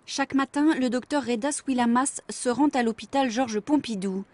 Chaque matin, le docteur Reda Swilamas se rend à l'hôpital Georges Pompidou.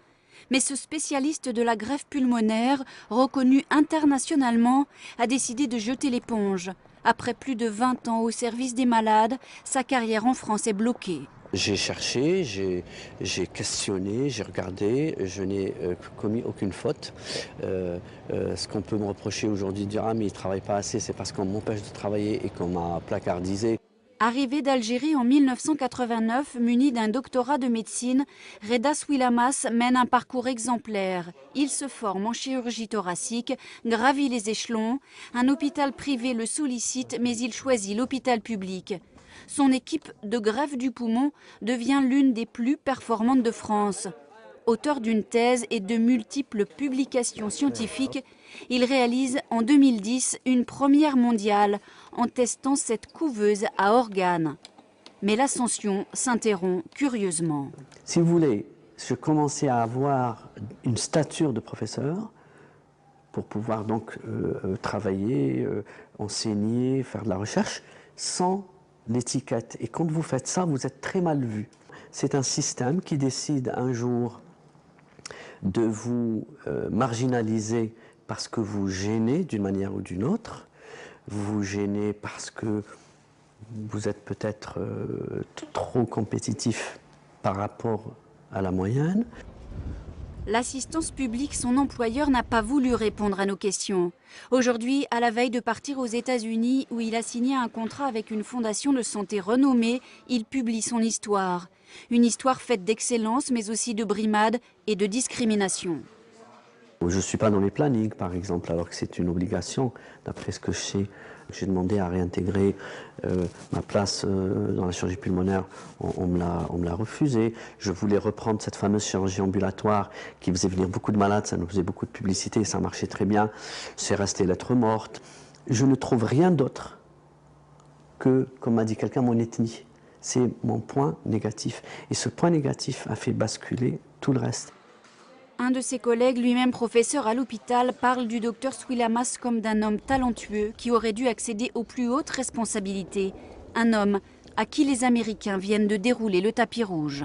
Mais ce spécialiste de la greffe pulmonaire, reconnu internationalement, a décidé de jeter l'éponge. Après plus de 20 ans au service des malades, sa carrière en France est bloquée. J'ai cherché, j'ai questionné, j'ai regardé, je n'ai commis aucune faute. Ce qu'on peut me reprocher aujourd'hui, de dire « Ah mais il ne travaille pas assez », c'est parce qu'on m'empêche de travailler et qu'on m'a placardisé. Arrivé d'Algérie en 1989, muni d'un doctorat de médecine, Reda Swilamas mène un parcours exemplaire. Il se forme en chirurgie thoracique, gravit les échelons. Un hôpital privé le sollicite, mais il choisit l'hôpital public. Son équipe de greffe du poumon devient l'une des plus performantes de France. Auteur d'une thèse et de multiples publications scientifiques, il réalise en 2010 une première mondiale en testant cette couveuse à organes. Mais l'ascension s'interrompt curieusement. Si vous voulez, je commençais à avoir une stature de professeur pour pouvoir donc travailler, enseigner, faire de la recherche sans l'étiquette. Et quand vous faites ça, vous êtes très mal vu. C'est un système qui décide un jour de vous marginaliser parce que vous gênez d'une manière ou d'une autre. Vous vous gênez parce que vous êtes peut-être trop compétitif par rapport à la moyenne. L'assistance publique, son employeur, n'a pas voulu répondre à nos questions. Aujourd'hui, à la veille de partir aux États-Unis, où il a signé un contrat avec une fondation de santé renommée, il publie son histoire. Une histoire faite d'excellence, mais aussi de brimades et de discrimination. Je ne suis pas dans les plannings, par exemple, alors que c'est une obligation, d'après ce que je sais. J'ai demandé à réintégrer ma place dans la chirurgie pulmonaire, on me l'a refusé. Je voulais reprendre cette fameuse chirurgie ambulatoire qui faisait venir beaucoup de malades, ça nous faisait beaucoup de publicité, ça marchait très bien. C'est resté lettre morte. Je ne trouve rien d'autre que, comme m'a dit quelqu'un, mon ethnie. C'est mon point négatif. Et ce point négatif a fait basculer tout le reste. Un de ses collègues, lui-même professeur à l'hôpital, parle du docteur Swilamas comme d'un homme talentueux qui aurait dû accéder aux plus hautes responsabilités. Un homme à qui les Américains viennent de dérouler le tapis rouge.